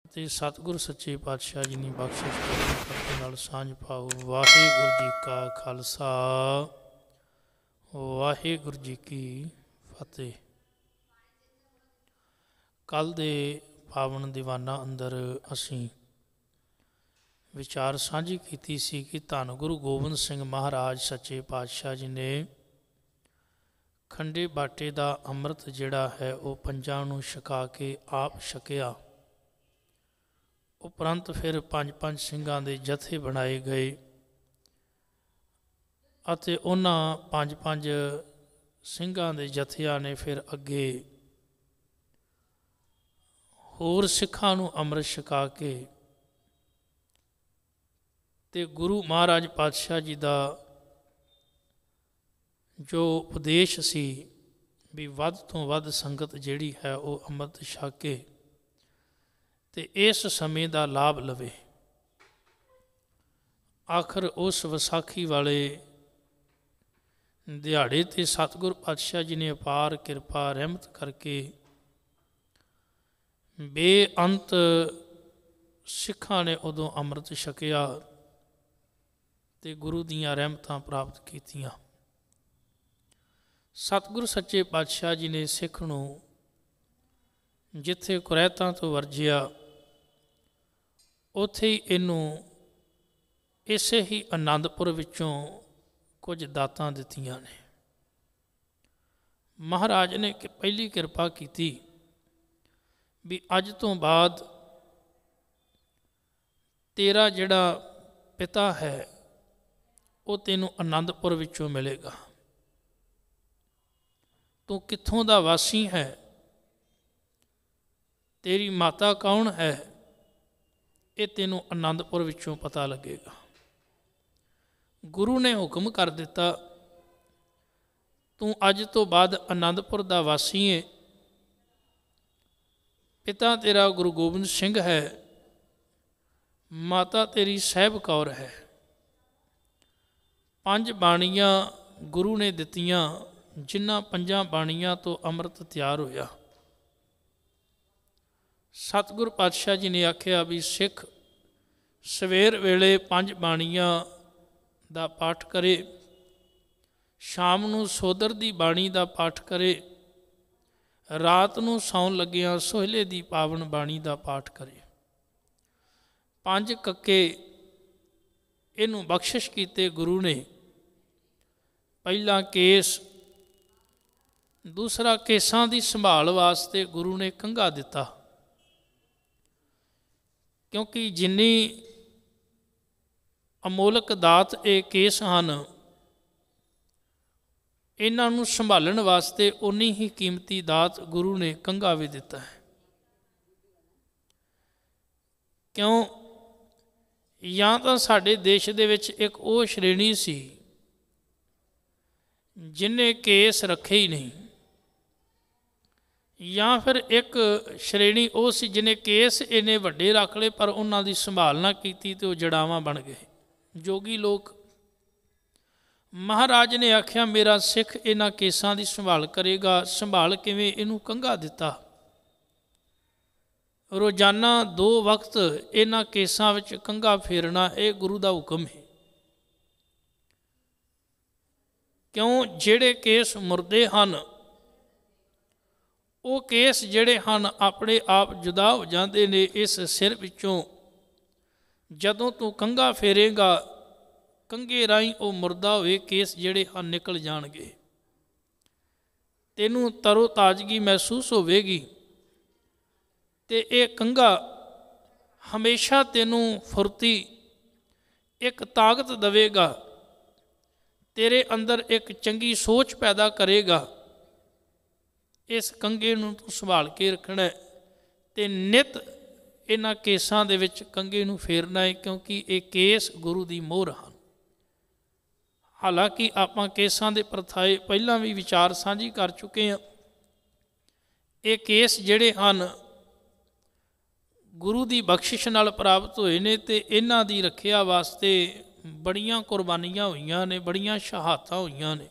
ਤੇ ਸਤਿਗੁਰ ਸੱਚੇ ਪਾਤਸ਼ਾਹ ਜੀ ਨੇ ਬਖਸ਼ਿਸ਼ ਕਰਨ ਨਾਲ ਸਾਂਝ ਪਾਓ। ਵਾਹਿਗੁਰੂ ਜੀ ਕਾ ਖਾਲਸਾ, ਵਾਹਿਗੁਰੂ ਜੀ ਕੀ ਫਤਿਹ। ਕੱਲ੍ਹ ਦੇ ਪਾਵਨ ਦੀਵਾਨਾਂ ਅੰਦਰ ਅਸੀਂ ਵਿਚਾਰ ਸਾਂਝੀ ਕੀਤੀ ਸੀ ਕਿ ਧੰਨ ਗੁਰੂ ਗੋਬਿੰਦ ਸਿੰਘ ਮਹਾਰਾਜ ਸੱਚੇ ਪਾਤਸ਼ਾਹ ਜੀ ਨੇ ਖੰਡੇ ਬਾਟੇ ਦਾ ਅੰਮ੍ਰਿਤ ਜਿਹੜਾ ਹੈ ਉਹ ਪੰਜਾਂ ਨੂੰ ਛਕਾ ਕੇ ਆਪ ਛਕਿਆ। ਉਪਰੰਤ ਫਿਰ ਪੰਜ ਸਿੰਘਾਂ ਦੇ ਜਥੇ ਬਣਾਏ ਗਏ ਅਤੇ ਉਹਨਾਂ ਪੰਜ ਸਿੰਘਾਂ ਦੇ ਜਥਿਆਂ ਨੇ ਫਿਰ ਅੱਗੇ ਹੋਰ ਸਿੱਖਾਂ ਨੂੰ ਅੰਮ੍ਰਿਤ ਛਕਾ ਕੇ ਤੇ ਗੁਰੂ ਮਹਾਰਾਜ ਪਾਤਸ਼ਾਹ ਜੀ ਦਾ ਜੋ ਉਪਦੇਸ਼ ਸੀ ਵੀ ਵੱਧ ਤੋਂ ਵੱਧ ਸੰਗਤ ਜਿਹੜੀ ਹੈ ਉਹ ਅੰਮ੍ਰਿਤ ਛਕ ਕੇ ਤੇ ਇਸ ਸਮੇਂ ਦਾ ਲਾਭ ਲਵੇ। ਆਖਰ ਉਸ ਵਿਸਾਖੀ ਵਾਲੇ ਦਿਹਾੜੇ 'ਤੇ ਸਤਿਗੁਰ ਪਾਤਸ਼ਾਹ ਜੀ ਨੇ ਅਪਾਰ ਕਿਰਪਾ ਰਹਿਮਤ ਕਰਕੇ ਬੇਅੰਤ ਸਿੱਖਾਂ ਨੇ ਉਦੋਂ ਅੰਮ੍ਰਿਤ ਛਕਿਆ ਤੇ ਗੁਰੂ ਦੀਆਂ ਰਹਿਮਤਾਂ ਪ੍ਰਾਪਤ ਕੀਤੀਆਂ। ਸਤਿਗੁਰ ਸੱਚੇ ਪਾਤਸ਼ਾਹ ਜੀ ਨੇ ਸਿੱਖ ਨੂੰ ਜਿੱਥੇ ਕੁਰੈਤਾਂ ਤੋਂ ਵਰਜਿਆ ਉੱਥੇ ਹੀ ਇਹਨੂੰ ਇਸੇ ਹੀ ਆਨੰਦਪੁਰ ਵਿੱਚੋਂ ਕੁਝ ਦਾਤਾਂ ਦਿੱਤੀਆਂ ਨੇ। ਮਹਾਰਾਜ ਨੇ ਪਹਿਲੀ ਕਿਰਪਾ ਕੀਤੀ ਵੀ ਅੱਜ ਤੋਂ ਬਾਅਦ ਤੇਰਾ ਜਿਹੜਾ ਪਿਤਾ ਹੈ ਉਹ ਤੈਨੂੰ ਆਨੰਦਪੁਰ ਵਿੱਚੋਂ ਮਿਲੇਗਾ। ਤੂੰ ਕਿੱਥੋਂ ਦਾ ਵਾਸੀ ਹੈ, ਤੇਰੀ ਮਾਤਾ ਕੌਣ ਹੈ, ਇਹ ਤੈਨੂੰ ਆਨੰਦਪੁਰ ਵਿੱਚੋਂ ਪਤਾ ਲੱਗੇਗਾ। ਗੁਰੂ ਨੇ ਹੁਕਮ ਕਰ ਦਿੱਤਾ ਤੂੰ ਅੱਜ ਤੋਂ ਬਾਅਦ ਆਨੰਦਪੁਰ ਦਾ ਵਾਸੀ ਹੈ। ਪਿਤਾ ਤੇਰਾ ਗੁਰੂ ਗੋਬਿੰਦ ਸਿੰਘ ਹੈ, ਮਾਤਾ ਤੇਰੀ ਸਾਹਿਬ ਕੌਰ ਹੈ। 5 ਬਾਣੀਆਂ ਗੁਰੂ ਨੇ ਦਿੱਤੀਆਂ, ਜਿਨ੍ਹਾਂ 5 ਬਾਣੀਆਂ ਤੋਂ ਅੰਮ੍ਰਿਤ ਤਿਆਰ ਹੋਇਆ। ਸਤਿਗੁਰ ਪਾਤਸ਼ਾਹ ਜੀ ਨੇ ਆਖਿਆ ਵੀ ਸਿੱਖ ਸਵੇਰ ਵੇਲੇ 5 ਬਾਣੀਆਂ ਦਾ ਪਾਠ ਕਰੇ, ਸ਼ਾਮ ਨੂੰ ਸੋਦਰ ਦੀ ਬਾਣੀ ਦਾ ਪਾਠ ਕਰੇ, ਰਾਤ ਨੂੰ ਸੌਣ ਲੱਗਿਆਂ ਸੋਹਲੇ ਦੀ ਪਾਵਨ ਬਾਣੀ ਦਾ ਪਾਠ ਕਰੇ। 5 ਕੱਕੇ ਇਹਨੂੰ ਬਖਸ਼ਿਸ਼ ਕੀਤੇ ਗੁਰੂ ਨੇ। ਪਹਿਲਾ ਕੇਸ, ਦੂਸਰਾ ਕੇਸਾਂ ਦੀ ਸੰਭਾਲ ਵਾਸਤੇ ਗੁਰੂ ਨੇ ਕੰਘਾ ਦਿੱਤਾ, ਕਿਉਂਕਿ ਜਿੰਨੀ ਅਮੋਲਕ ਦਾਤ ਇਹ ਕੇਸ ਹਨ, ਇਹਨਾਂ ਨੂੰ ਸੰਭਾਲਣ ਵਾਸਤੇ ਉਨੀ ਹੀ ਕੀਮਤੀ ਦਾਤ ਗੁਰੂ ਨੇ ਕੰਘਾ ਵੀ ਦਿੱਤਾ ਹੈ। ਕਿਉਂ? ਜਾਂ ਤਾਂ ਸਾਡੇ ਦੇਸ਼ ਦੇ ਵਿੱਚ ਇੱਕ ਉਹ ਸ਼੍ਰੇਣੀ ਸੀ ਜਿਹਨੇ ਕੇਸ ਰੱਖੇ ਹੀ ਨਹੀਂ, ਜਾਂ ਫਿਰ ਇੱਕ ਸ਼੍ਰੇਣੀ ਉਹ ਸੀ ਜਿਹਨੇ ਕੇਸ ਇੰਨੇ ਵੱਡੇ ਰੱਖ ਲਏ ਪਰ ਉਹਨਾਂ ਦੀ ਸੰਭਾਲ ਨਾ ਕੀਤੀ ਤੇ ਉਹ ਜੜਾਵਾਂ ਬਣ ਗਏ ਜੋਗੀ ਲੋਕ। ਮਹਾਰਾਜ ਨੇ ਆਖਿਆ ਮੇਰਾ ਸਿੱਖ ਇਹਨਾਂ ਕੇਸਾਂ ਦੀ ਸੰਭਾਲ ਕਰੇਗਾ। ਸੰਭਾਲ ਕਿਵੇਂ? ਇਹਨੂੰ ਕੰਘਾ ਦਿੱਤਾ। ਰੋਜ਼ਾਨਾ 2 ਵਕਤ ਇਹਨਾਂ ਕੇਸਾਂ ਵਿੱਚ ਕੰਘਾ ਫੇਰਨਾ ਇਹ ਗੁਰੂ ਦਾ ਹੁਕਮ ਹੈ। ਕਿਉਂ? ਜਿਹੜੇ ਕੇਸ ਮੁਰਦੇ ਹਨ ਉਹ ਕੇਸ ਜਿਹੜੇ ਹਨ ਆਪਣੇ ਆਪ ਜੁਦਾ ਹੋ ਜਾਂਦੇ ਨੇ ਇਸ ਸਿਰ ਵਿੱਚੋਂ। ਜਦੋਂ ਤੂੰ ਕੰਘਾ ਫੇਰੇਗਾ, ਕੰਘੇ ਰਾਹੀਂ ਉਹ ਮੁਰਦਾ ਹੋਏ ਕੇਸ ਜਿਹੜੇ ਹਨ ਨਿਕਲ ਜਾਣਗੇ, ਤੈਨੂੰ ਤਰੋ ਤਾਜ਼ਗੀ ਮਹਿਸੂਸ ਹੋਵੇਗੀ ਤੇ ਇਹ ਕੰਘਾ ਹਮੇਸ਼ਾ ਤੈਨੂੰ ਫੁਰਤੀ, ਇੱਕ ਤਾਕਤ ਦੇਵੇਗਾ, ਤੇਰੇ ਅੰਦਰ ਇੱਕ ਚੰਗੀ ਸੋਚ ਪੈਦਾ ਕਰੇਗਾ। ਇਸ ਕੰਘੇ ਨੂੰ ਤੂੰ ਸੰਭਾਲ ਕੇ ਰੱਖਣਾ ਤੇ ਨਿਤ ਇਹਨਾਂ ਕੇਸਾਂ ਦੇ ਵਿੱਚ ਕੰਘੇ ਨੂੰ ਫੇਰਨਾ ਹੈ, ਕਿਉਂਕਿ ਇਹ ਕੇਸ ਗੁਰੂ ਦੀ ਮੋਹਰ ਹਨ। ਹਾਲਾਂਕਿ ਆਪਾਂ ਕੇਸਾਂ ਦੇ ਪ੍ਰਥਾਏ ਪਹਿਲਾਂ ਵੀ ਵਿਚਾਰ ਸਾਂਝੀ ਕਰ ਚੁੱਕੇ ਹਾਂ। ਇਹ ਕੇਸ ਜਿਹੜੇ ਹਨ ਗੁਰੂ ਦੀ ਬਖਸ਼ਿਸ਼ ਨਾਲ ਪ੍ਰਾਪਤ ਹੋਏ ਨੇ ਤੇ ਇਹਨਾਂ ਦੀ ਰੱਖਿਆ ਵਾਸਤੇ ਬੜੀਆਂ ਕੁਰਬਾਨੀਆਂ ਹੋਈਆਂ ਨੇ, ਬੜੀਆਂ ਸ਼ਹਾਦਤਾਂ ਹੋਈਆਂ ਨੇ।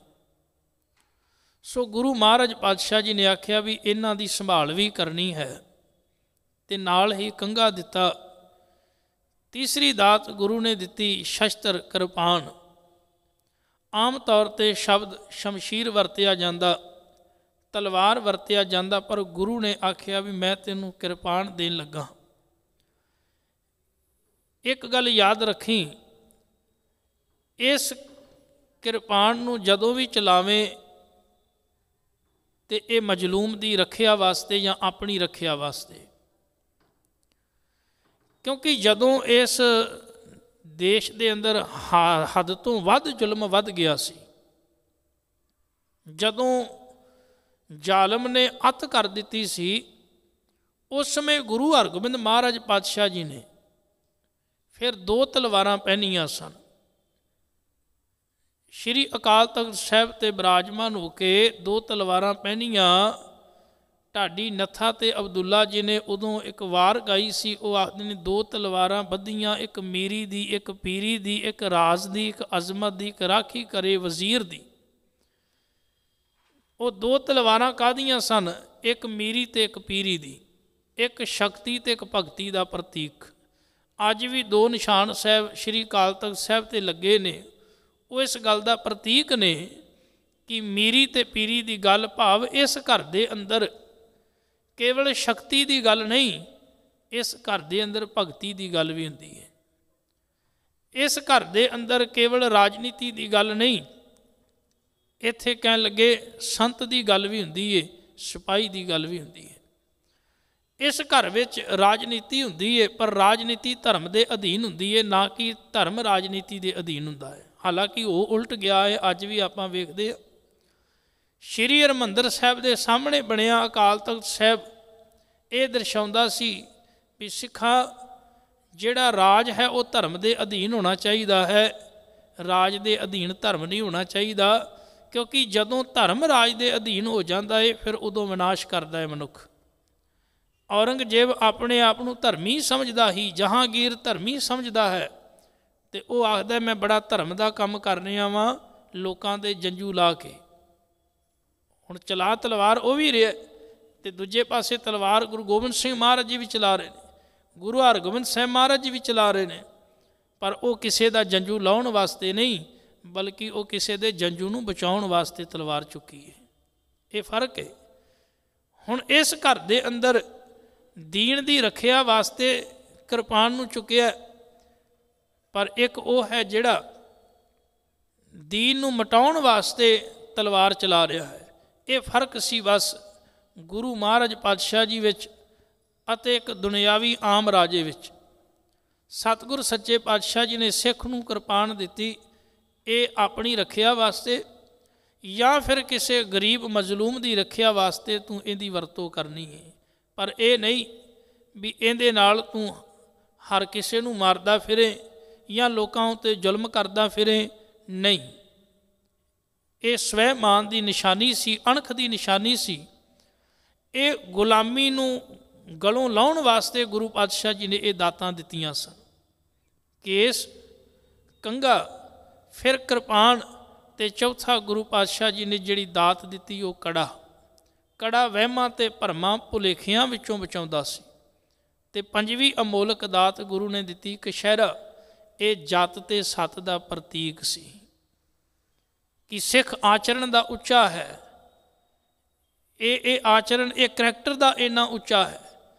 ਸੋ ਗੁਰੂ ਮਹਾਰਾਜ ਪਾਤਸ਼ਾਹ ਜੀ ਨੇ ਆਖਿਆ ਵੀ ਇਹਨਾਂ ਦੀ ਸੰਭਾਲ ਵੀ ਕਰਨੀ ਹੈ ਤੇ ਨਾਲ ਹੀ ਕੰਘਾ ਦਿੱਤਾ। ਤੀਸਰੀ ਦਾਤ ਗੁਰੂ ਨੇ ਦਿੱਤੀ ਸ਼ਸਤਰ ਕਿਰਪਾਨ। ਆਮ ਤੌਰ 'ਤੇ ਸ਼ਬਦ ਸ਼ਮਸ਼ੀਰ ਵਰਤਿਆ ਜਾਂਦਾ, ਤਲਵਾਰ ਵਰਤਿਆ ਜਾਂਦਾ, ਪਰ ਗੁਰੂ ਨੇ ਆਖਿਆ ਵੀ ਮੈਂ ਤੈਨੂੰ ਕਿਰਪਾਨ ਦੇਣ ਲੱਗਾ। ਇੱਕ ਗੱਲ ਯਾਦ ਰੱਖੀ, ਇਸ ਕਿਰਪਾਨ ਨੂੰ ਜਦੋਂ ਵੀ ਚਲਾਵੇਂ ਤੇ ਇਹ ਮਜ਼ਲੂਮ ਦੀ ਰੱਖਿਆ ਵਾਸਤੇ ਜਾਂ ਆਪਣੀ ਰੱਖਿਆ ਵਾਸਤੇ, ਕਿਉਂਕਿ ਜਦੋਂ ਇਸ ਦੇਸ਼ ਦੇ ਅੰਦਰ ਹੱਦ ਤੋਂ ਵੱਧ ਜ਼ੁਲਮ ਵੱਧ ਗਿਆ ਸੀ, ਜਦੋਂ ਜ਼ਾਲਮ ਨੇ ਅੱਤ ਕਰ ਦਿੱਤੀ ਸੀ, ਉਸ ਸਮੇਂ ਗੁਰੂ ਹਰਗੋਬਿੰਦ ਮਹਾਰਾਜ ਪਾਤਸ਼ਾਹ ਜੀ ਨੇ ਫਿਰ 2 ਤਲਵਾਰਾਂ ਪਹਿਨੀਆਂ ਸਨ। ਸ਼੍ਰੀ ਅਕਾਲ ਤਖਤ ਸਾਹਿਬ 'ਤੇ ਬਿਰਾਜਮਾਨ ਹੋ ਕੇ 2 ਤਲਵਾਰਾਂ ਪਹਿਨੀਆਂ। ਢਾਡੀ ਨੱਥਾ ਤੇ ਅਬਦੁੱਲਾ ਜੀ ਨੇ ਉਦੋਂ ਇੱਕ ਵਾਰ ਗਾਈ ਸੀ, ਉਹ ਆਖਦੇ ਨੇ 2 ਤਲਵਾਰਾਂ ਬੱਧੀਆਂ, ਇੱਕ ਮੀਰੀ ਦੀ, ਇੱਕ ਪੀਰੀ ਦੀ, ਇੱਕ ਰਾਜ ਦੀ, ਇੱਕ ਅਜ਼ਮਤ ਦੀ, ਇੱਕ ਰਾਖੀ ਕਰੇ ਵਜ਼ੀਰ ਦੀ। ਉਹ 2 ਤਲਵਾਰਾਂ ਕਾਹਦੀਆਂ ਸਨ? ਇੱਕ ਮੀਰੀ ਤੇ ਇੱਕ ਪੀਰੀ ਦੀ, ਇੱਕ ਸ਼ਕਤੀ ਤੇ ਇੱਕ ਭਗਤੀ ਦਾ ਪ੍ਰਤੀਕ। ਅੱਜ ਵੀ 2 ਨਿਸ਼ਾਨ ਸਾਹਿਬ ਸ਼੍ਰੀ ਅਕਾਲ ਤਖਤ ਸਾਹਿਬ 'ਤੇ ਲੱਗੇ ਨੇ, ਉਹ ਇਸ ਗੱਲ ਦਾ ਪ੍ਰਤੀਕ ਨੇ ਕਿ ਮੀਰੀ ਤੇ ਪੀਰੀ ਦੀ ਗੱਲ, ਭਾਵ ਇਸ ਘਰ ਦੇ ਅੰਦਰ ਕੇਵਲ ਸ਼ਕਤੀ ਦੀ ਗੱਲ ਨਹੀਂ, ਇਸ ਘਰ ਦੇ ਅੰਦਰ ਭਗਤੀ ਦੀ ਗੱਲ ਵੀ ਹੁੰਦੀ ਹੈ। ਇਸ ਘਰ ਦੇ ਅੰਦਰ ਕੇਵਲ ਰਾਜਨੀਤੀ ਦੀ ਗੱਲ ਨਹੀਂ, ਇੱਥੇ ਕਹਿਣ ਲੱਗੇ ਸੰਤ ਦੀ ਗੱਲ ਵੀ ਹੁੰਦੀ ਹੈ, ਸਿਪਾਹੀ ਦੀ ਗੱਲ ਵੀ ਹੁੰਦੀ ਹੈ। ਇਸ ਘਰ ਵਿੱਚ ਰਾਜਨੀਤੀ ਹੁੰਦੀ ਹੈ, ਪਰ ਰਾਜਨੀਤੀ ਧਰਮ ਦੇ ਅਧੀਨ ਹੁੰਦੀ ਹੈ, ਨਾ ਕਿ ਧਰਮ ਰਾਜਨੀਤੀ ਦੇ ਅਧੀਨ ਹੁੰਦਾ ਹੈ। ਹਾਲਾਂਕਿ ਉਹ ਉਲਟ ਗਿਆ ਹੈ, ਅੱਜ ਵੀ ਆਪਾਂ ਵੇਖਦੇ ਹਾਂ। ਸ਼੍ਰੀ ਹਰਿਮੰਦਰ ਸਾਹਿਬ ਦੇ ਸਾਹਮਣੇ ਬਣਿਆ ਅਕਾਲ ਤਖਤ ਸਾਹਿਬ ਇਹ ਦਰਸਾਉਂਦਾ ਸੀ ਵੀ ਸਿੱਖਾਂ, ਜਿਹੜਾ ਰਾਜ ਹੈ ਉਹ ਧਰਮ ਦੇ ਅਧੀਨ ਹੋਣਾ ਚਾਹੀਦਾ ਹੈ, ਰਾਜ ਦੇ ਅਧੀਨ ਧਰਮ ਨਹੀਂ ਹੋਣਾ ਚਾਹੀਦਾ, ਕਿਉਂਕਿ ਜਦੋਂ ਧਰਮ ਰਾਜ ਦੇ ਅਧੀਨ ਹੋ ਜਾਂਦਾ ਹੈ ਫਿਰ ਉਦੋਂ ਵਿਨਾਸ਼ ਕਰਦਾ ਹੈ ਮਨੁੱਖ। ਔਰੰਗਜ਼ੇਬ ਆਪਣੇ ਆਪ ਨੂੰ ਧਰਮੀ ਸਮਝਦਾ ਹੀ, ਜਹਾਂਗੀਰ ਧਰਮੀ ਸਮਝਦਾ ਹੈ, ਤੇ ਉਹ ਆਖਦਾ ਮੈਂ ਬੜਾ ਧਰਮ ਦਾ ਕੰਮ ਕਰ ਰਿਹਾ ਵਾਂ ਲੋਕਾਂ ਦੇ ਜੰਜੂ ਲਾ ਕੇ। ਹੁਣ ਚਲਾ ਤਲਵਾਰ ਉਹ ਵੀ ਰਿਹਾ, ਤੇ ਦੂਜੇ ਪਾਸੇ ਤਲਵਾਰ ਗੁਰੂ ਗੋਬਿੰਦ ਸਿੰਘ ਮਹਾਰਾਜ ਜੀ ਵੀ ਚਲਾ ਰਹੇ ਨੇ, ਗੁਰੂ ਹਰਗੋਬਿੰਦ ਸਾਹਿਬ ਮਹਾਰਾਜ ਜੀ ਵੀ ਚਲਾ ਰਹੇ ਨੇ, ਪਰ ਉਹ ਕਿਸੇ ਦਾ ਜੰਜੂ ਲਾਉਣ ਵਾਸਤੇ ਨਹੀਂ, ਬਲਕਿ ਉਹ ਕਿਸੇ ਦੇ ਜੰਜੂ ਨੂੰ ਬਚਾਉਣ ਵਾਸਤੇ ਤਲਵਾਰ ਚੁੱਕੀ ਹੈ। ਇਹ ਫਰਕ ਹੈ। ਹੁਣ ਇਸ ਘਰ ਦੇ ਅੰਦਰ ਦੀਨ ਦੀ ਰੱਖਿਆ ਵਾਸਤੇ ਕਿਰਪਾਨ ਨੂੰ ਚੁੱਕਿਆ, ਪਰ ਇੱਕ ਉਹ ਹੈ ਜਿਹੜਾ ਦੀਨ ਨੂੰ ਮਿਟਾਉਣ ਵਾਸਤੇ ਤਲਵਾਰ ਚਲਾ ਰਿਹਾ ਹੈ। ਇਹ ਫਰਕ ਸੀ ਬਸ ਗੁਰੂ ਮਹਾਰਾਜ ਪਾਤਸ਼ਾਹ ਜੀ ਵਿੱਚ ਅਤੇ ਇੱਕ ਦੁਨਿਆਵੀ ਆਮ ਰਾਜੇ ਵਿੱਚ। ਸਤਿਗੁਰ ਸੱਚੇ ਪਾਤਸ਼ਾਹ ਜੀ ਨੇ ਸਿੱਖ ਨੂੰ ਕਿਰਪਾਨ ਦਿੱਤੀ, ਇਹ ਆਪਣੀ ਰੱਖਿਆ ਵਾਸਤੇ ਜਾਂ ਫਿਰ ਕਿਸੇ ਗਰੀਬ ਮਜ਼ਲੂਮ ਦੀ ਰੱਖਿਆ ਵਾਸਤੇ ਤੂੰ ਇਹਦੀ ਵਰਤੋਂ ਕਰਨੀ ਹੈ, ਪਰ ਇਹ ਨਹੀਂ ਵੀ ਇਹਦੇ ਨਾਲ ਤੂੰ ਹਰ ਕਿਸੇ ਨੂੰ ਮਾਰਦਾ ਫਿਰੇ ਜਾਂ ਲੋਕਾਂ ਉੱਤੇ ਜ਼ੁਲਮ ਕਰਦਾ ਫਿਰੇ। ਨਹੀਂ, ਇਹ ਸਵੈਮਾਨ ਦੀ ਨਿਸ਼ਾਨੀ ਸੀ, ਅਣਖ ਦੀ ਨਿਸ਼ਾਨੀ ਸੀ। ਇਹ ਗੁਲਾਮੀ ਨੂੰ ਗਲੋਂ ਲਾਉਣ ਵਾਸਤੇ ਗੁਰੂ ਪਾਤਸ਼ਾਹ ਜੀ ਨੇ ਇਹ ਦਾਤਾਂ ਦਿੱਤੀਆਂ ਸਨ। ਕੇਸ, ਕੰਘਾ, ਫਿਰ ਕਿਰਪਾਨ, ਤੇ ਚੌਥਾ ਗੁਰੂ ਪਾਤਸ਼ਾਹ ਜੀ ਨੇ ਜਿਹੜੀ ਦਾਤ ਦਿੱਤੀ ਉਹ ਕੜਾ। ਕੜਾ ਵਹਿਮਾਂ ਤੇ ਭਰਮਾਂ ਭੁਲੇਖਿਆਂ ਵਿੱਚੋਂ ਬਚਾਉਂਦਾ ਸੀ। ਤੇ 5ਵੀਂ ਅਮੋਲਕ ਦਾਤ ਗੁਰੂ ਨੇ ਦਿੱਤੀ ਕਛਹਿਰਾ। ਇਹ ਜੱਤ ਤੇ ਸੱਤ ਦਾ ਪ੍ਰਤੀਕ ਸੀ ਕਿ ਸਿੱਖ ਆਚਰਣ ਦਾ ਉੱਚਾ ਹੈ। ਇਹ ਆਚਰਣ, ਇਹ ਕਰੈਕਟਰ ਦਾ ਇੰਨਾ ਉੱਚਾ ਹੈ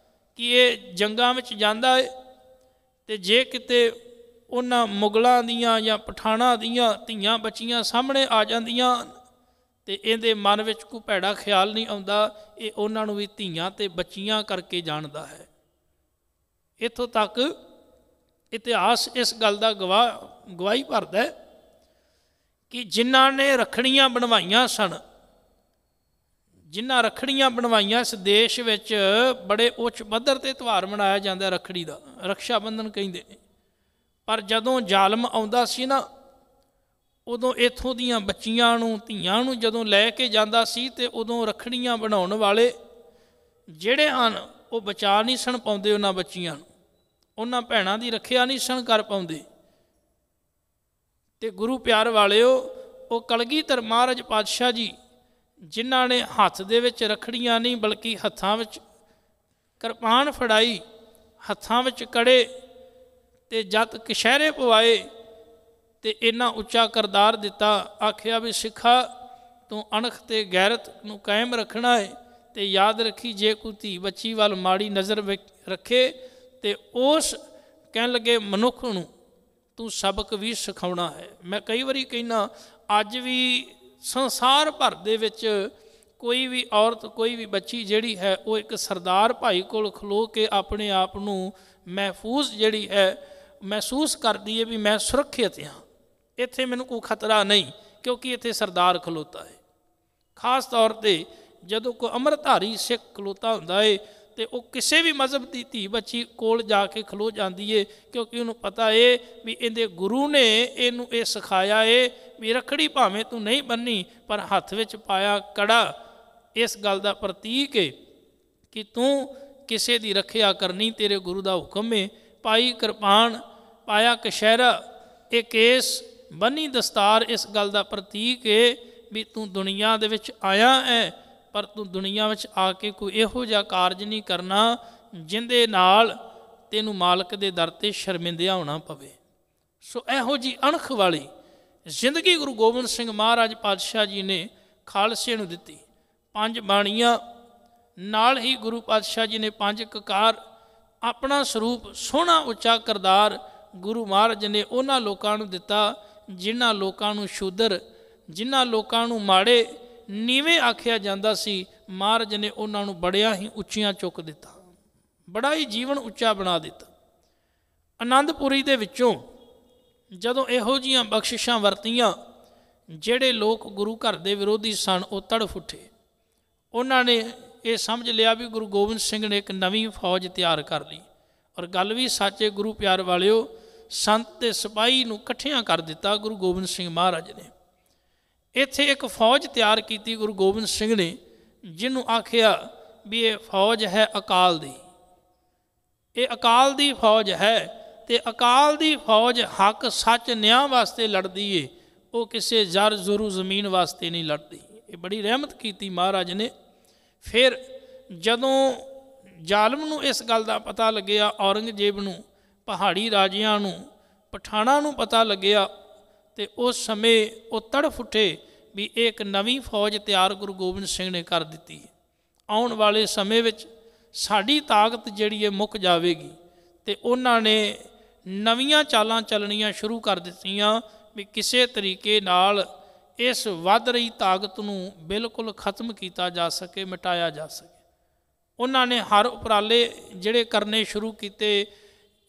ਕਿ ਇਹ ਜੰਗਾਂ ਵਿੱਚ ਜਾਂਦਾ ਹੈ, ਤੇ ਜੇ ਕਿਤੇ ਉਹਨਾਂ ਮੁਗਲਾਂ ਦੀਆਂ ਜਾਂ ਪਠਾਣਾਂ ਦੀਆਂ ਧੀਆਂ ਬੱਚੀਆਂ ਸਾਹਮਣੇ ਆ ਜਾਂਦੀਆਂ ਤੇ ਇਹਦੇ ਮਨ ਵਿੱਚ ਕੋਈ ਭੈੜਾ ਖਿਆਲ ਨਹੀਂ ਆਉਂਦਾ, ਇਹ ਉਹਨਾਂ ਨੂੰ ਵੀ ਧੀਆਂ ਤੇ ਬੱਚੀਆਂ ਕਰਕੇ ਜਾਣਦਾ ਹੈ। ਇੱਥੋਂ ਤੱਕ ਇਤਿਹਾਸ ਇਸ ਗੱਲ ਦਾ ਗਵਾਹੀ ਭਰਦਾ ਹੈ ਕਿ ਜਿਨ੍ਹਾਂ ਨੇ ਰੱਖੜੀਆਂ ਬਣਵਾਈਆਂ ਸਨ, ਜਿਨ੍ਹਾਂ ਰੱਖੜੀਆਂ ਬਣਵਾਈਆਂ, ਇਸ ਦੇਸ਼ ਵਿੱਚ ਬੜੇ ਉੱਚ ਪੱਧਰ 'ਤੇ ਤਿਉਹਾਰ ਮਨਾਇਆ ਜਾਂਦਾ ਰੱਖੜੀ ਦਾ, ਰਕਸ਼ਾ ਬੰਧਨ ਕਹਿੰਦੇ ਨੇ। ਪਰ ਜਦੋਂ ਜ਼ਾਲਮ ਆਉਂਦਾ ਸੀ ਨਾ, ਉਦੋਂ ਇੱਥੋਂ ਦੀਆਂ ਬੱਚੀਆਂ ਨੂੰ, ਧੀਆਂ ਨੂੰ ਜਦੋਂ ਲੈ ਕੇ ਜਾਂਦਾ ਸੀ, ਤੇ ਉਦੋਂ ਰੱਖੜੀਆਂ ਬਣਾਉਣ ਵਾਲੇ ਜਿਹੜੇ ਹਨ ਉਹ ਬਚਾ ਨਹੀਂ ਸਨ ਪਾਉਂਦੇ ਉਹਨਾਂ ਬੱਚੀਆਂ ਨੂੰ, ਉਹਨਾਂ ਭੈਣਾਂ ਦੀ ਰੱਖਿਆ ਨਹੀਂ ਸਨ ਕਰ ਪਾਉਂਦੇ। ਤੇ ਗੁਰੂ ਪਿਆਰ ਵਾਲਿਓ, ਉਹ ਕਲਗੀਧਰ ਮਹਾਰਾਜ ਪਾਤਸ਼ਾਹ ਜੀ ਜਿਨ੍ਹਾਂ ਨੇ ਹੱਥ ਦੇ ਵਿੱਚ ਰੱਖੜੀਆਂ ਨਹੀਂ ਬਲਕਿ ਹੱਥਾਂ ਵਿੱਚ ਕਿਰਪਾਨ ਫੜਾਈ, ਹੱਥਾਂ ਵਿੱਚ ਕੜੇ ਤੇ ਜੱਤ ਕਛਹਿਰੇ ਪਵਾਏ ਤੇ ਇੰਨਾ ਉੱਚਾ ਕਰਤਾਰ ਦਿੱਤਾ। ਆਖਿਆ ਵੀ ਸਿੱਖਾ ਤੂੰ ਅਣਖ ਤੇ ਗੈਰਤ ਨੂੰ ਕਾਇਮ ਰੱਖਣਾ ਹੈ ਤੇ ਯਾਦ ਰੱਖੀ ਜੇ ਕੋਈ ਧੀ ਬੱਚੀ ਵੱਲ ਮਾੜੀ ਨਜ਼ਰ ਰੱਖੇ ਤੇ ਉਸ ਕਹਿਣ ਲੱਗੇ ਮਨੁੱਖ ਨੂੰ ਤੂੰ ਸਬਕ ਵੀ ਸਿਖਾਉਣਾ ਹੈ। ਮੈਂ ਕਈ ਵਾਰੀ ਕਹਿੰਦਾ ਅੱਜ ਵੀ ਸੰਸਾਰ ਭਰ ਦੇ ਵਿੱਚ ਕੋਈ ਵੀ ਔਰਤ, ਕੋਈ ਵੀ ਬੱਚੀ ਜਿਹੜੀ ਹੈ ਉਹ ਇੱਕ ਸਰਦਾਰ ਭਾਈ ਕੋਲ ਖਲੋ ਕੇ ਆਪਣੇ ਆਪ ਨੂੰ ਮਹਿਫੂਜ਼ ਜਿਹੜੀ ਹੈ ਮਹਿਸੂਸ ਕਰਦੀ ਹੈ ਵੀ ਮੈਂ ਸੁਰੱਖਿਅਤ ਹਾਂ, ਇੱਥੇ ਮੈਨੂੰ ਕੋਈ ਖਤਰਾ ਨਹੀਂ, ਕਿਉਂਕਿ ਇੱਥੇ ਸਰਦਾਰ ਖਲੋਤਾ ਹੈ। ਖਾਸ ਤੌਰ 'ਤੇ ਜਦੋਂ ਕੋਈ ਅੰਮ੍ਰਿਤਧਾਰੀ ਸਿੱਖ ਖਲੋਤਾ ਹੁੰਦਾ ਹੈ ਤੇ ਉਹ ਕਿਸੇ ਵੀ ਮਜ਼ਹਬ ਦੀ ਧੀ ਬੱਚੀ ਕੋਲ ਜਾ ਕੇ ਖਲੋ ਜਾਂਦੀ ਏ, ਕਿਉਂਕਿ ਉਹਨੂੰ ਪਤਾ ਏ ਵੀ ਇਹਦੇ ਗੁਰੂ ਨੇ ਇਹਨੂੰ ਇਹ ਸਿਖਾਇਆ ਏ ਵੀ ਰੱਖੜੀ ਭਾਵੇਂ ਤੂੰ ਨਹੀਂ ਬੰਨੀ ਪਰ ਹੱਥ ਵਿੱਚ ਪਾਇਆ ਕੜਾ ਇਸ ਗੱਲ ਦਾ ਪ੍ਰਤੀਕ ਏ ਕਿ ਤੂੰ ਕਿਸੇ ਦੀ ਰੱਖਿਆ ਕਰਨੀ, ਤੇਰੇ ਗੁਰੂ ਦਾ ਹੁਕਮ ਏ। ਪਾਈ ਕਿਰਪਾਨ, ਪਾਇਆ ਕਛਹਿਰਾ, ਇਹ ਕੇਸ, ਬੰਨੀ ਦਸਤਾਰ ਇਸ ਗੱਲ ਦਾ ਪ੍ਰਤੀਕ ਏ ਵੀ ਤੂੰ ਦੁਨੀਆ ਦੇ ਵਿੱਚ ਆਇਆ ਹੈ ਪਰ ਤੂੰ ਦੁਨੀਆ ਵਿੱਚ ਆ ਕੇ ਕੋਈ ਇਹੋ ਜਿਹਾ ਕਾਰਜ ਨਹੀਂ ਕਰਨਾ ਜਿਹਦੇ ਨਾਲ ਤੈਨੂੰ ਮਾਲਕ ਦੇ ਦਰ 'ਤੇ ਸ਼ਰਮਿੰਦਿਆ ਹੋਣਾ ਪਵੇ। ਸੋ ਇਹੋ ਜਿਹੀ ਅਣਖ ਵਾਲੀ ਜ਼ਿੰਦਗੀ ਗੁਰੂ ਗੋਬਿੰਦ ਸਿੰਘ ਮਹਾਰਾਜ ਪਾਤਸ਼ਾਹ ਜੀ ਨੇ ਖਾਲਸੇ ਨੂੰ ਦਿੱਤੀ। 5 ਬਾਣੀਆਂ ਨਾਲ ਹੀ ਗੁਰੂ ਪਾਤਸ਼ਾਹ ਜੀ ਨੇ 5 ਕਕਾਰ, ਆਪਣਾ ਸਰੂਪ ਸੋਹਣਾ ਉੱਚਾ ਕਰਤਾਰ ਗੁਰੂ ਮਹਾਰਾਜ ਨੇ ਉਹਨਾਂ ਲੋਕਾਂ ਨੂੰ ਦਿੱਤਾ ਜਿਨ੍ਹਾਂ ਲੋਕਾਂ ਨੂੰ ਸ਼ੂਦਰ, ਜਿਨ੍ਹਾਂ ਲੋਕਾਂ ਨੂੰ ਮਾੜੇ ਨੀਵੇਂ ਆਖਿਆ ਜਾਂਦਾ ਸੀ, ਮਹਾਰਾਜ ਨੇ ਉਹਨਾਂ ਨੂੰ ਬੜਿਆ ਹੀ ਉੱਚੀਆਂ ਚੁੱਕ ਦਿੱਤਾ, ਬੜਾ ਹੀ ਜੀਵਨ ਉੱਚਾ ਬਣਾ ਦਿੱਤਾ। ਆਨੰਦਪੁਰੀ ਦੇ ਵਿੱਚੋਂ ਜਦੋਂ ਇਹੋ ਜਿਹੀਆਂ ਬਖਸ਼ਿਸ਼ਾਂ ਵਰਤੀਆਂ, ਜਿਹੜੇ ਲੋਕ ਗੁਰੂ ਘਰ ਦੇ ਵਿਰੋਧੀ ਸਨ ਉਹ ਤੜਫ ਉੱਠੇ। ਉਹਨਾਂ ਨੇ ਇਹ ਸਮਝ ਲਿਆ ਵੀ ਗੁਰੂ ਗੋਬਿੰਦ ਸਿੰਘ ਨੇ ਇੱਕ ਨਵੀਂ ਫੌਜ ਤਿਆਰ ਕਰ ਲਈ। ਔਰ ਗੱਲ ਵੀ ਸੱਚੇ ਗੁਰੂ ਪਿਆਰ ਵਾਲਿਓ, ਸੰਤ ਤੇ ਸਿਪਾਹੀ ਨੂੰ ਇਕੱਠਿਆਂ ਕਰ ਦਿੱਤਾ ਗੁਰੂ ਗੋਬਿੰਦ ਸਿੰਘ ਮਹਾਰਾਜ ਨੇ। ਇੱਥੇ ਇੱਕ ਫੌਜ ਤਿਆਰ ਕੀਤੀ ਗੁਰੂ ਗੋਬਿੰਦ ਸਿੰਘ ਨੇ, ਜਿਹਨੂੰ ਆਖਿਆ ਵੀ ਇਹ ਫੌਜ ਹੈ ਅਕਾਲ ਦੀ, ਇਹ ਅਕਾਲ ਦੀ ਫੌਜ ਹੈ ਤੇ ਅਕਾਲ ਦੀ ਫੌਜ ਹੱਕ ਸੱਚ ਨਿਆਂ ਵਾਸਤੇ ਲੜਦੀ ਏ, ਉਹ ਕਿਸੇ ਜ਼ਰ ਜ਼ਰੂ ਜ਼ਮੀਨ ਵਾਸਤੇ ਨਹੀਂ ਲੜਦੀ। ਇਹ ਬੜੀ ਰਹਿਮਤ ਕੀਤੀ ਮਹਾਰਾਜ ਨੇ। ਫਿਰ ਜਦੋਂ ਜ਼ਾਲਮ ਨੂੰ ਇਸ ਗੱਲ ਦਾ ਪਤਾ ਲੱਗਿਆ, ਔਰੰਗਜ਼ੇਬ ਨੂੰ, ਪਹਾੜੀ ਰਾਜਿਆਂ ਨੂੰ, ਪਠਾਣਾਂ ਨੂੰ ਪਤਾ ਲੱਗਿਆ ਤੇ ਉਸ ਸਮੇਂ ਉਹ ਤੜਫ ਉੱਠੇ ਵੀ ਇਹ ਇੱਕ ਨਵੀਂ ਫੌਜ ਤਿਆਰ ਗੁਰੂ ਗੋਬਿੰਦ ਸਿੰਘ ਨੇ ਕਰ ਦਿੱਤੀ। ਆਉਣ ਵਾਲੇ ਸਮੇਂ ਵਿੱਚ ਸਾਡੀ ਤਾਕਤ ਜਿਹੜੀ ਹੈ ਮੁੱਕ ਜਾਵੇਗੀ। ਤੇ ਉਹਨਾਂ ਨੇ ਨਵੀਆਂ ਚਾਲਾਂ ਚੱਲਣੀਆਂ ਸ਼ੁਰੂ ਕਰ ਦਿੱਤੀਆਂ ਵੀ ਕਿਸੇ ਤਰੀਕੇ ਨਾਲ ਇਸ ਵੱਧ ਰਹੀ ਤਾਕਤ ਨੂੰ ਬਿਲਕੁਲ ਖਤਮ ਕੀਤਾ ਜਾ ਸਕੇ, ਮਿਟਾਇਆ ਜਾ ਸਕੇ। ਉਹਨਾਂ ਨੇ ਹਰ ਉਪਰਾਲੇ ਜਿਹੜੇ ਕਰਨੇ ਸ਼ੁਰੂ ਕੀਤੇ।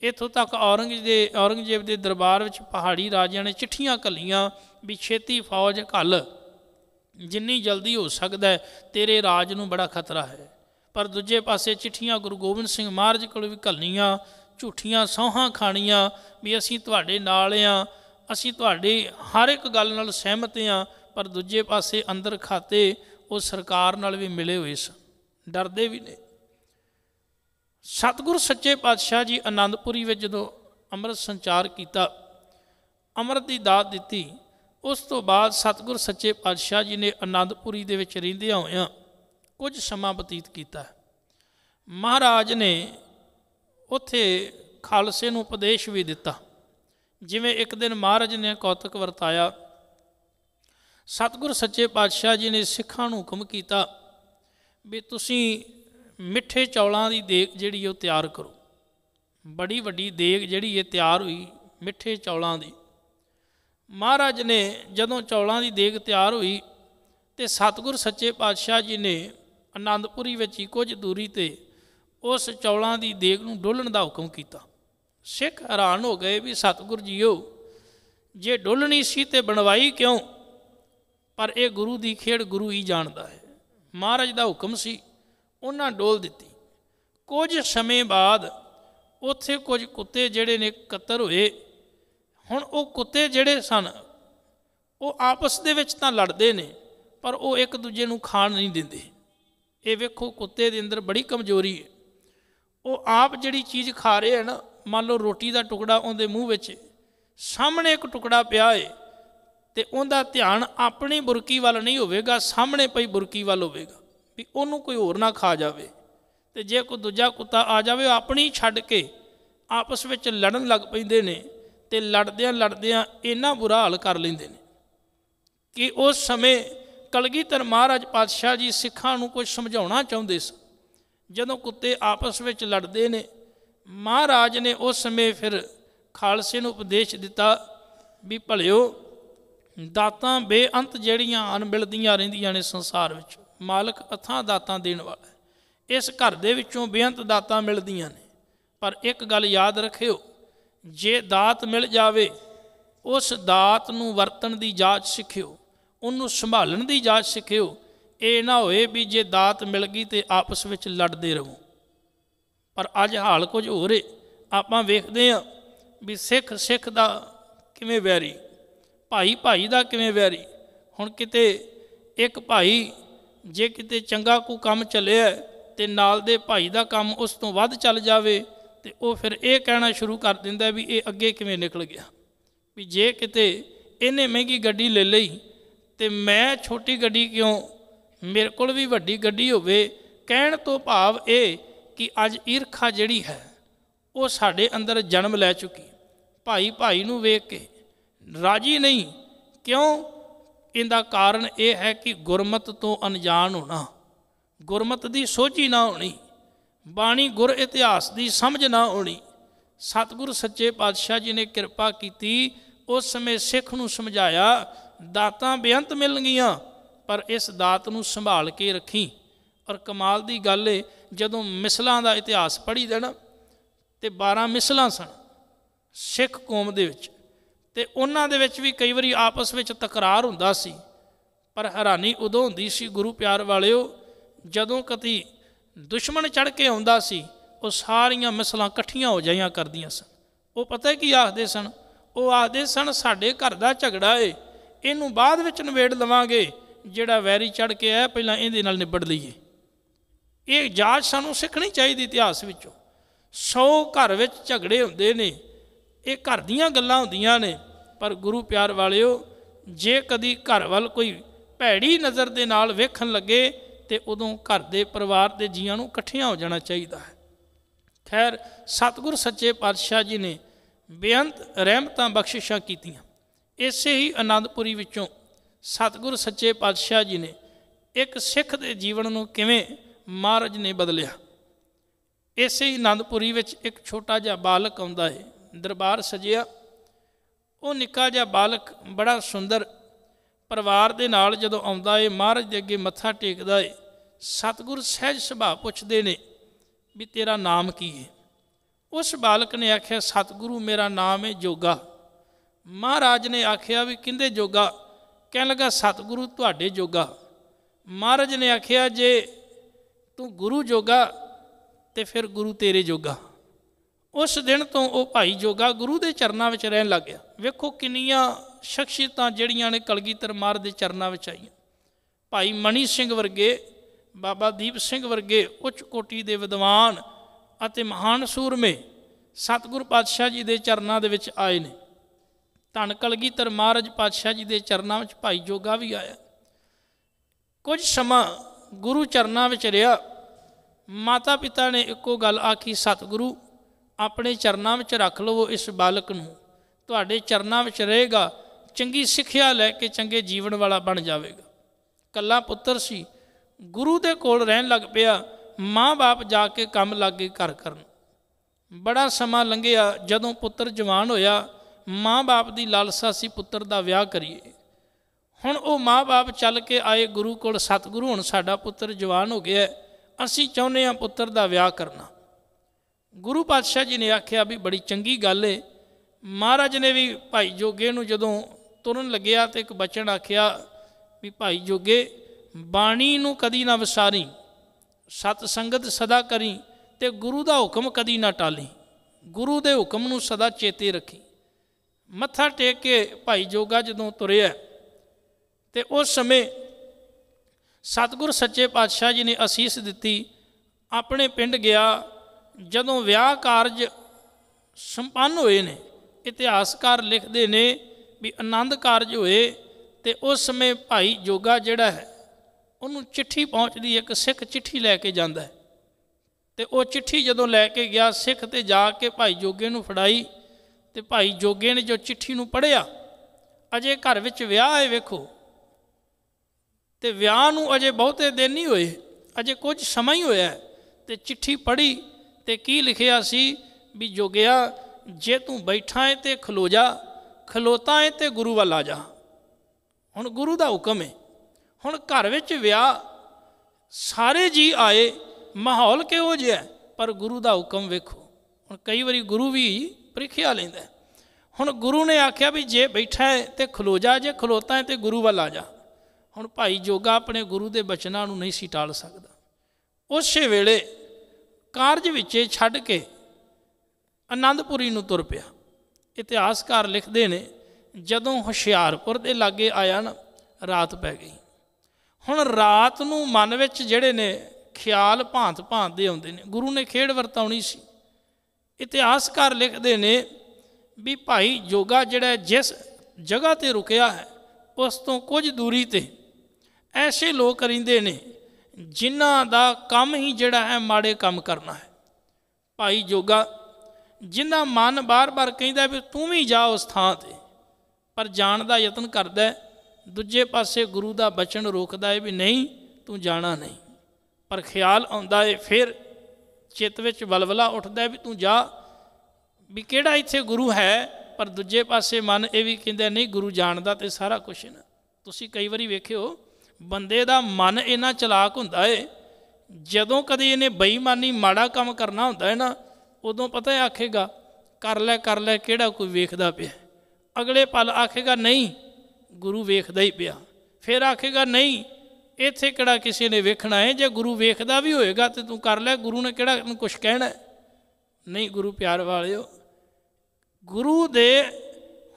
ਇੱਥੋਂ ਤੱਕ ਔਰੰਗਜ਼ੇਬ ਦੇ ਦਰਬਾਰ ਵਿੱਚ ਪਹਾੜੀ ਰਾਜਿਆਂ ਨੇ ਚਿੱਠੀਆਂ ਘੱਲੀਆਂ ਵੀ ਛੇਤੀ ਫੌਜ ਘੱਲ, ਜਿੰਨੀ ਜਲਦੀ ਹੋ ਸਕਦਾ ਹੈ, ਤੇਰੇ ਰਾਜ ਨੂੰ ਬੜਾ ਖਤਰਾ ਹੈ। ਪਰ ਦੂਜੇ ਪਾਸੇ ਚਿੱਠੀਆਂ ਗੁਰੂ ਗੋਬਿੰਦ ਸਿੰਘ ਮਹਾਰਾਜ ਕੋਲ ਵੀ ਘੱਲੀਆਂ, ਝੂਠੀਆਂ ਸਹੁੰ ਖਾਣੀਆਂ ਵੀ ਅਸੀਂ ਤੁਹਾਡੇ ਨਾਲ ਹਾਂ, ਅਸੀਂ ਤੁਹਾਡੀ ਹਰ ਇੱਕ ਗੱਲ ਨਾਲ ਸਹਿਮਤ ਹਾਂ। ਪਰ ਦੂਜੇ ਪਾਸੇ ਅੰਦਰ ਖਾਤੇ ਉਹ ਸਰਕਾਰ ਨਾਲ ਵੀ ਮਿਲੇ ਹੋਏ ਸਨ, ਡਰਦੇ ਵੀ ਨੇ। ਸਤਿਗੁਰ ਸੱਚੇ ਪਾਤਸ਼ਾਹ ਜੀ ਆਨੰਦਪੁਰੀ ਵਿੱਚ ਜਦੋਂ ਅੰਮ੍ਰਿਤ ਸੰਚਾਰ ਕੀਤਾ, ਅੰਮ੍ਰਿਤ ਦੀ ਦਾਤ ਦਿੱਤੀ, ਉਸ ਤੋਂ ਬਾਅਦ ਸਤਿਗੁਰ ਸੱਚੇ ਪਾਤਸ਼ਾਹ ਜੀ ਨੇ ਆਨੰਦਪੁਰੀ ਦੇ ਵਿੱਚ ਰਹਿੰਦਿਆਂ ਹੋਇਆਂ ਕੁਝ ਸਮਾਂ ਬਤੀਤ ਕੀਤਾ। ਮਹਾਰਾਜ ਨੇ ਉੱਥੇ ਖਾਲਸੇ ਨੂੰ ਉਪਦੇਸ਼ ਵੀ ਦਿੱਤਾ। ਜਿਵੇਂ ਇੱਕ ਦਿਨ ਮਹਾਰਾਜ ਨੇ ਕੌਤਕ ਵਰਤਾਇਆ, ਸਤਿਗੁਰ ਸੱਚੇ ਪਾਤਸ਼ਾਹ ਜੀ ਨੇ ਸਿੱਖਾਂ ਨੂੰ ਹੁਕਮ ਕੀਤਾ ਵੀ ਤੁਸੀਂ ਮਿੱਠੇ ਚੌਲਾਂ ਦੀ ਦੇਗ ਜਿਹੜੀ ਉਹ ਤਿਆਰ ਕਰੋ। ਬੜੀ ਵੱਡੀ ਦੇਗ ਜਿਹੜੀ ਇਹ ਤਿਆਰ ਹੋਈ ਮਿੱਠੇ ਚੌਲਾਂ ਦੀ। ਮਹਾਰਾਜ ਨੇ ਜਦੋਂ ਚੌਲਾਂ ਦੀ ਦੇਗ ਤਿਆਰ ਹੋਈ ਤੇ ਸਤਿਗੁਰ ਸੱਚੇ ਪਾਤਸ਼ਾਹ ਜੀ ਨੇ ਆਨੰਦਪੁਰੀ ਵਿੱਚ ਹੀ ਕੁਝ ਦੂਰੀ 'ਤੇ ਉਸ ਚੌਲਾਂ ਦੀ ਦੇਗ ਨੂੰ ਡੋਲਣ ਦਾ ਹੁਕਮ ਕੀਤਾ। ਸਿੱਖ ਹੈਰਾਨ ਹੋ ਗਏ ਵੀ ਸਤਿਗੁਰ ਜੀਓ, ਜੇ ਡੋਲਣੀ ਸੀ ਤੇ ਬਣਵਾਈ ਕਿਉਂ? ਪਰ ਇਹ ਗੁਰੂ ਦੀ ਖੇਡ ਗੁਰੂ ਹੀ ਜਾਣਦਾ ਹੈ। ਮਹਾਰਾਜ ਦਾ ਹੁਕਮ ਸੀ, ਉਹਨਾਂ ਡੋਲ ਦਿੱਤੀ। ਕੁਝ ਸਮੇਂ ਬਾਅਦ ਉੱਥੇ ਕੁਝ ਕੁੱਤੇ ਜਿਹੜੇ ਨੇ ਇਕੱਤਰ ਹੋਏ। ਹੁਣ ਉਹ ਕੁੱਤੇ ਜਿਹੜੇ ਸਨ ਉਹ ਆਪਸ ਦੇ ਵਿੱਚ ਤਾਂ ਲੜਦੇ ਨੇ ਪਰ ਉਹ ਇੱਕ ਦੂਜੇ ਨੂੰ ਖਾਣ ਨਹੀਂ ਦਿੰਦੇ। ਇਹ ਵੇਖੋ ਕੁੱਤੇ ਦੇ ਅੰਦਰ ਬੜੀ ਕਮਜ਼ੋਰੀ ਹੈ। ਉਹ ਆਪ ਜਿਹੜੀ ਚੀਜ਼ ਖਾ ਰਹੇ ਹੈ ਨਾ, ਮੰਨ ਲਓ ਰੋਟੀ ਦਾ ਟੁਕੜਾ ਉਹਦੇ ਮੂੰਹ ਵਿੱਚ, ਸਾਹਮਣੇ ਇੱਕ ਟੁਕੜਾ ਪਿਆ ਹੈ ਤੇ ਉਹਦਾ ਧਿਆਨ ਆਪਣੀ ਬੁਰਕੀ ਵੱਲ ਨਹੀਂ ਹੋਵੇਗਾ, ਸਾਹਮਣੇ ਪਈ ਬੁਰਕੀ ਵੱਲ ਹੋਵੇਗਾ ਵੀ ਉਹਨੂੰ ਕੋਈ ਹੋਰ ਨਾ ਖਾ ਜਾਵੇ। तो जे कोई दूजा कुत्ता आ जाए अपनी छड्ड के आपस में लड़न लग पैंदे ने ते लड़द्या लड़द्या इन्ना बुरा हाल कर लेंदे ने कि उस समय कलगीधर महाराज पातशाह जी सिखां नूं कुछ समझाउणा चाहुंदे सन। जदों कुत्ते आपस में लड़ते ने महाराज ने उस समय फिर खालसे नूं उपदेश दिता भी भलिओ दातां बेअंत जड़ियां अनमिलदियां रहिंदियां ने संसार विच, मालक अथां दातां देण वाला है। इस घर दे विचों बेअंत दातां मिलदियां ने, पर एक गल याद रखिओ, जे दात मिल जावे उस दात नूं वरतण दी जाच सिखिओ, उन्नूं संभालण दी जाच सिखिओ। ये ना होए भी जे दात मिल गई तो आपस में लड़ते रहो। पर अज हाल कुछ हो रहे, आपां वेखदे हां भी सिख सिख दा किवें वैरी, भाई भाई दा किवें वैरी। हुण किते एक भाई जे किते चंगा कोई काम चलिया ते नाल दे भाई दा काम उस तो वध चल जावे ते वो फिर ये कहना शुरू कर दिंदा भी ये अगे किवें निकल गया, भी जे किते इन्हें महंगी गड्डी ले लई ते मैं छोटी गड्डी क्यों, मेरे को भी वड्डी गड्डी होवे। कहण तो भाव ये कि अज ईरखा जिहड़ी है वो साडे अंदर जन्म लै चुकी। भाई भाई नूं वेख के राजी नहीं, क्यों? इहदा कारण यह है कि गुरमत तो अनजान होना, गुरमत की सोझी ना होनी, बाणी गुर इतिहास की समझ ना होनी। सतगुरु सच्चे पातशाह जी ने कृपा की, उस समय सिख नूं समझाया दातां बेअंत मिल गईयां, पर इस दात नूं संभाल के रखी। और कमाल की गल है, जदों मिसलों का इतिहास पढ़ी देना तो 12 मिसलां सन सिख कौम दे विच, ते उन्हां दे विच भी कई बारी आपस में तकरार हुंदा सी। पर हैरानी उदों हुंदी सी गुरु प्यार वालिओ, जदों कदी दुश्मन चढ़ के आउंदा सी वो सारियां मिसलां इकट्ठियां हो जाइया करदियां सन। वो पता की आखदे सन, वो आखदे सन साडे घर दा झगड़ा है, इनू बाद विच नवेड़ लवांगे, जिहड़ा वैरी चढ़ के आया पहलां इहदे नाल निबड़ लईए। ये जाच सानूं सिखनी चाहिए इतिहास विचों। 100 घर विच झगड़े हुंदे ने, ये घर दीयां गल्लां हुंदियां ने, पर गुरु प्यार वालिओ जे कदी घर वल कोई भैड़ी नज़र दे नाल वेखण लगे तो उदों घर दे परिवार के जीआं नूं इकट्ठियां हो जाना चाहिए है। खैर सतगुर सच्चे पातशाह जी ने बेअंत रहमतां बख्शिशां कीतियां। इसे ही आनंदपुरी विचों सतगुर सच्चे पातशाह जी ने एक सिख के जीवन नूं किवें महाराज ने बदलिया। इसे ही आनंदपुरी विच एक छोटा जिहा बालक आउंदा है, दरबार सजिया। वो निक्का जिहा बालक बड़ा सुंदर परिवार दे नाल जदों आउंदा है, महाराज दे अगे मत्था टेकदा है। सतगुर सहज सुभाअ पुछदे ने भी तेरा नाम की है। उस बालक ने आख्या सतगुरु मेरा नाम है जोगा। महाराज ने आख्या भी किंदे जोगा? कहन लगा सतगुरु तुहाडे जोगा। महाराज ने आख्या जे तू गुरु जोगा तो फिर गुरु तेरे जोगा। उस दिन तो वह भाई जोगा गुरु के चरणों में रहन लग गया। वेखो किन्नियां शख्सियतां जिहड़ियां ने कलगीधर महाराज के चरणों में आईयां। भाई मनी सिंह वर्गे, बाबा दीप सिंह वर्गे उच्च कोटि के विद्वान अते महान सूरमे सतगुर पातशाह जी के चरणों के विच आए ने। धन कलगीधर महाराज पातशाह जी के चरणों में भाई जोगा भी आया। कुछ समा गुरु चरणों में रहा। माता पिता ने एको गल आखी, सतगुरु अपने चरणों में रख लो इस बालक नूं, तुहाडे चरणों में रहेगा, चंगी सिक्ख्या लैके चंगे जीवन वाला बन जाएगा। कल्ला पुत्र सी, गुरु दे कोल रहन लग पिया। माँ बाप जाके काम लग गए घर करन। बड़ा समा लंघिया, जदों पुत्र जवान होया, माँ बाप की लालसा सी पुत्र का विआह करिए। हुण वो माँ बाप चल के आए गुरु कोल, सतगुरु हुण साडा पुत्र जवान हो गया, असीं चाहुंदे हां पुत्र का विआह करना। गुरु पातशाह जी ने आख्या भी बड़ी चंगी गल है। महाराज ने भी भाई जोगे नूं जदों तुरन लग्या तो एक बचन आख्या भी भाई जोगे बाणी नूं कदी ना विसारी, सत संगत सदा करी, ते गुरु का हुक्म कदी ना टाली, गुरु के हुक्म नूं सदा चेते रखी। मत्था टेक के भाई जोगा जदों तुरिया तो उस समय सतगुर सच्चे पातशाह जी ने असीस दिती। अपने पिंड गया। जदों विआह कारज संपन्न होए ने, इतिहासकार लिखते ने भी आनंद कारज होए तो उस समय भाई जोगा जिहड़ा है उन्होंने चिट्ठी पहुँचती, एक सिख चिट्ठी लैके जाता है तो वो चिट्ठी जदों लैके गया सिख ते जाके भाई जोगे नूं फड़ाई, तो भाई जोगे ने जो चिट्ठी नूं पढ़िया, अजे घर विच विआह है वेखो, तो विआह नूं अजे बहुते दिन नहीं होए, अजे कुछ समा ही होया, तो चिट्ठी पढ़ी तो की लिखिया सी भी जोगिया जे तू बैठा है तो खलो जा, खलोता है तो गुरु वाल आ जा। हुण गुरु का हुक्म है, हुण घर विच विआह सारे जी आए, माहौल किहो जिहा, पर गुरु का हुक्म वेखो। हुण कई बारी गुरु भी परीखिया लैंदा है। हुण गुरु ने आख्या भी जे बैठा है तो खलो जा, जे खलोता है तो गुरु वाल आ जा। हुण भाई जोगा अपने गुरु के बचनों नूं नहीं सी टाल सकदा। उस वेले कारज विचे छड्ड के आनंदपुरी नूं तुर पिया। इतिहासकार लिखते हैं जदों हुशियारपुर के लागे आया ना, रात पै गई। हुण रात नूं मन विच जिहड़े ने ख्याल भांत भांत दे आउंदे ने, गुरु ने खेड़ वरताउणी सी। इतिहासकार लिखते हैं भी भाई जोगा जिहड़ा जिस जगह ते रुकिया है उस तो कुछ दूरी ते ऐसे लोग करिंदे ने जिन्हां दा काम ही जिहड़ा है माड़े काम करना है। भाई जोगा जिन्ना मन बार बार कहिंदा भी तू भी जा उस थां ते, पर जाण दा यतन करदा है, दूजे पासे गुरु दा बचन रोकदा है भी नहीं तू जाना नहीं, पर ख्याल आउंदा है फिर चित्त विच वलवला उठदा है भी तू जा, भी किहड़ा इत्थे गुरु है, पर दूजे पासे मन ये भी कहंदा नहीं गुरु जाणदा ते सारा कुछ है ना। तुसीं कई वारी वेखिओ बंदे दा मन इन्ना चलाक हुंदा है, जदों कदी इहने बेईमानी माड़ा काम करना हुंदा है ना, उदों पता है आखेगा कर लै किहड़ा कोई वेखदा पिया, अगले पल आखेगा नहीं गुरु वेखदा ही पिया, फिर आखेगा नहीं इत्थे किहड़ा किसी ने वेखना है, जे गुरु वेखदा भी होएगा तो तू कर लै, गुरु ने किहड़ा कुछ कहना है। नहीं गुरु प्यार वालिओ, गुरु दे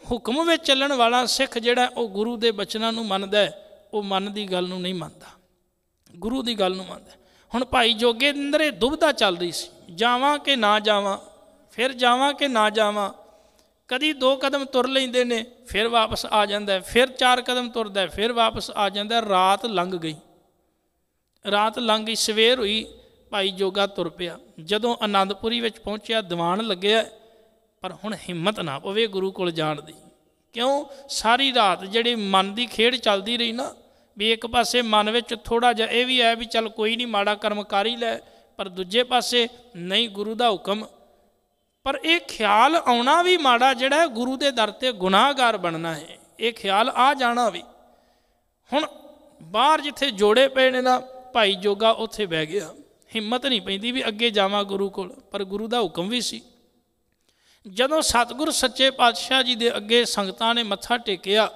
हुक्म में चलण वाला सिख जिहड़ा वो गुरु दे बचनां नूं मनदा है, वो मन की गल नूं नहीं मनदा, गुरु की गल नूं मनदा। हुण भाई जोगे दे अंदर दुविधा चल रही सी, जावां कि ना जावां, फिर जावां कि ना जावां। कदी 2 कदम तुर लैंदे ने फिर वापस आ जांदा है, फिर 4 कदम तुरदा है फिर वापस आ जांदा है। रात लंघ गई, रात लंघ गई, सवेर हुई, भाई जोगा तुर पिया। जदों आनंदपुरी विच पहुंचिया दीवान लग्या, पर हुण हिम्मत ना पवे गुरु कोल जाण दी। क्यों? सारी रात जिहड़ी मन की खेड़ चलती रही ना, भी एक पासे मन विच थोड़ा जिहा यह भी है भी चल कोई नहीं माड़ा कर्म कर ही लै, पर दूजे पासे नहीं गुरु का हुक्म। पर यह ख्याल आना भी माड़ा जिहड़ा गुरु के दर ते गुनाहगार बनना है, ये ख्याल आ जाना भी। हुण बाहर जिथे जोड़े पे ने ना, भाई जोगा उत्थे बह गया, हिम्मत नहीं पैंदी भी अगे जावां गुरु कोल, पर गुरु का हुक्म भी सी। जदों सतगुर सच्चे पातशाह जी दे अगे संगतां ने मत्था टेकिया,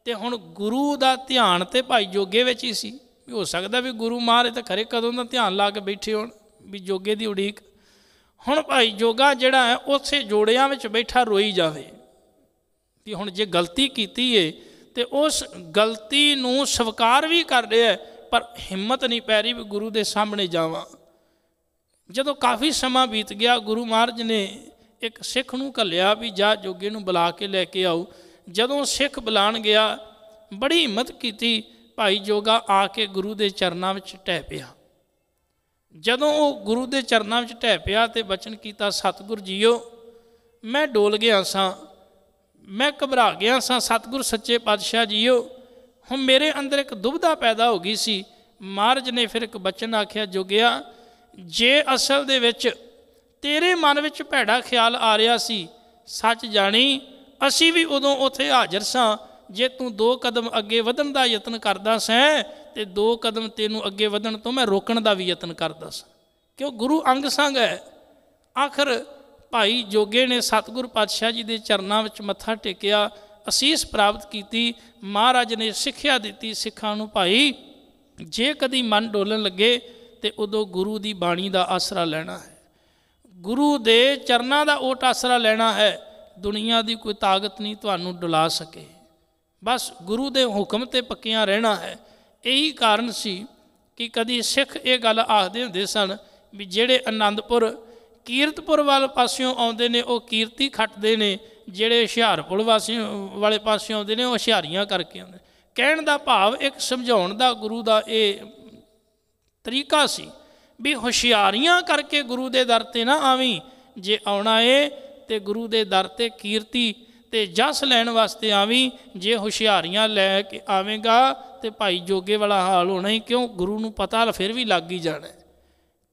तो हुण गुरु का ध्यान तो भाई जोगे विच ही सी। हो सकता भी गुरु महाराज तो खरे कदों का ध्यान ला के बैठे होण भी जोगे की उड़ीक। हुण भाई जोगा जिहड़ा है उत्थे जोड़ियां विच बैठा रोई जावे भी हुण जे गलती कीती है तो उस गलती नूं स्वीकार भी कर रहा है, पर हिम्मत नहीं पै रही भी गुरु के सामने जावां। जदों काफ़ी समा बीत गया, गुरु महाराज ने एक सिख नूं घल्लिया भी जा जोगे नूं बुला के लैके आओ। जदों सिख बुलाण गया, बड़ी हिम्मत की, भाई जोगा आके गुरु के चरणों में ढह पिया। जदों वो गुरु के चरणों में ढह पिया तो बचन किया, सतगुर जीओ मैं डोल गया सा, मैं घबरा गया सा, सतगुर सच्चे पातशाह जीओ हुण मेरे अंदर एक दुविधा पैदा हो गई सी। महाराज ने फिर एक बचन आख्या, जोगिया जे असल दे विच तेरे मन विच भैड़ा ख्याल आ रहा सी, सच जानी असी भी उदों उत्थे हाज़र सां। जे तू 2 कदम अगे वधण दा यतन करदा सैं ते 2 कदम तेनू अगे वधण तो मैं रोकण दा भी यतन करदा सां, क्यों गुरु अंग संग है। आखिर भाई जोगे ने सतगुर पातशाह जी के चरणों में मत्था टेकिया, असीस प्राप्त की। महाराज ने सिक्ख्या दी सिखां नूं, भाई जे कदी मन डोलन लगे तो उदों गुरु की बाणी का आसरा लेना है, गुरु के चरणों का ओट आसरा लेना है। दुनिया की कोई ताकत नहीं तुहानूं डुला सके, बस गुरु के हुक्म ते पक्कियां रहना है। यही कारण सी कि कदी सिख ये गल आखदे हुंदे सन भी जिहड़े आनंदपुर कीरतपुर वाले पासियों आउंदे ने वो कीरती खटदे ने, जिहड़े हुशियारपुर वाले पासियों आउंदे ने वो हुशियारियां करके आउंदे। कहण दा भाव एक समझाउण दा गुरु दा ये तरीका सी ਵੀ ਹੁਸ਼ਿਆਰੀਆਂ ਕਰਕੇ ਗੁਰੂ ਦੇ ਦਰ 'ਤੇ ਨਾ ਆਵੀਂ। ਜੇ ਆਉਣਾ ਏ ਤੇ ਗੁਰੂ ਦੇ ਦਰ 'ਤੇ ਕੀਰਤੀ ਤੇ ਜਸ ਲੈਣ ਵਾਸਤੇ ਆਵੀਂ। ਜੇ ਹੁਸ਼ਿਆਰੀਆਂ ਲੈ ਕੇ ਆਵੇਂਗਾ ਤੇ ਭਾਈ ਜੋਗੇ ਵਾਲਾ ਹਾਲ ਹੋਣਾ ਹੀ। ਕਿਉਂ? ਗੁਰੂ ਨੂੰ ਪਤਾ ਫਿਰ ਵੀ ਲੱਗ ਹੀ ਜਾਣਾ।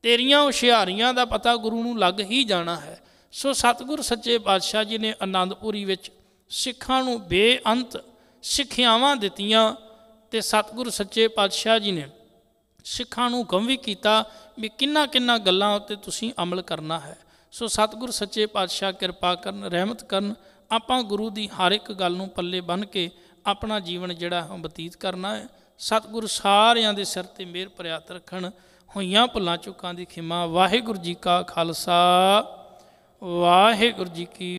ਤੇਰੀਆਂ ਹੁਸ਼ਿਆਰੀਆਂ ਦਾ ਪਤਾ ਗੁਰੂ ਨੂੰ ਲੱਗ ਹੀ ਜਾਣਾ ਹੈ। ਸੋ ਸਤਿਗੁਰ ਸੱਚੇ ਪਾਤਸ਼ਾਹ ਜੀ ਨੇ ਆਨੰਦਪੁਰੀ ਵਿੱਚ ਸਿੱਖਾਂ ਨੂੰ ਬੇਅੰਤ ਸਿੱਖਿਆਵਾਂ ਦਿੱਤੀਆਂ ਤੇ ਸਤਿਗੁਰ ਸੱਚੇ ਪਾਤਸ਼ਾਹ ਜੀ ਨੇ ਸਿੱਖਾਂ ਨੂੰ ਹੁਕਮ ਵੀ ਕੀਤਾ ਵੀ ਕਿੰਨਾ ਕਿੰਨਾ ਗੱਲਾਂ ਉੱਤੇ ਤੁਸੀਂ ਅਮਲ ਕਰਨਾ ਹੈ। ਸੋ ਸਤਿਗੁਰ ਸੱਚੇ ਪਾਤਸ਼ਾਹ ਕਿਰਪਾ ਕਰਨ, ਰਹਿਮਤ ਕਰਨ। ਆਪਾਂ ਗੁਰੂ ਦੀ ਹਰ ਇੱਕ ਗੱਲ ਨੂੰ ਪੱਲੇ ਬੰਨ੍ਹ ਕੇ ਆਪਣਾ ਜੀਵਨ ਜਿਹੜਾ ਬਤੀਤ ਕਰਨਾ ਹੈ। ਸਤਿਗੁਰ ਸਾਰਿਆਂ ਦੇ ਸਿਰ 'ਤੇ ਮਿਹਰ ਭਰਿਆਤ ਰੱਖਣ। ਹੋਈਆਂ ਭੁੱਲਾਂ ਚੁੱਕਾਂ ਦੀ ਖਿਮਾ। ਵਾਹਿਗੁਰੂ ਜੀ ਕਾ ਖਾਲਸਾ, ਵਾਹਿਗੁਰੂ ਜੀ ਕੀ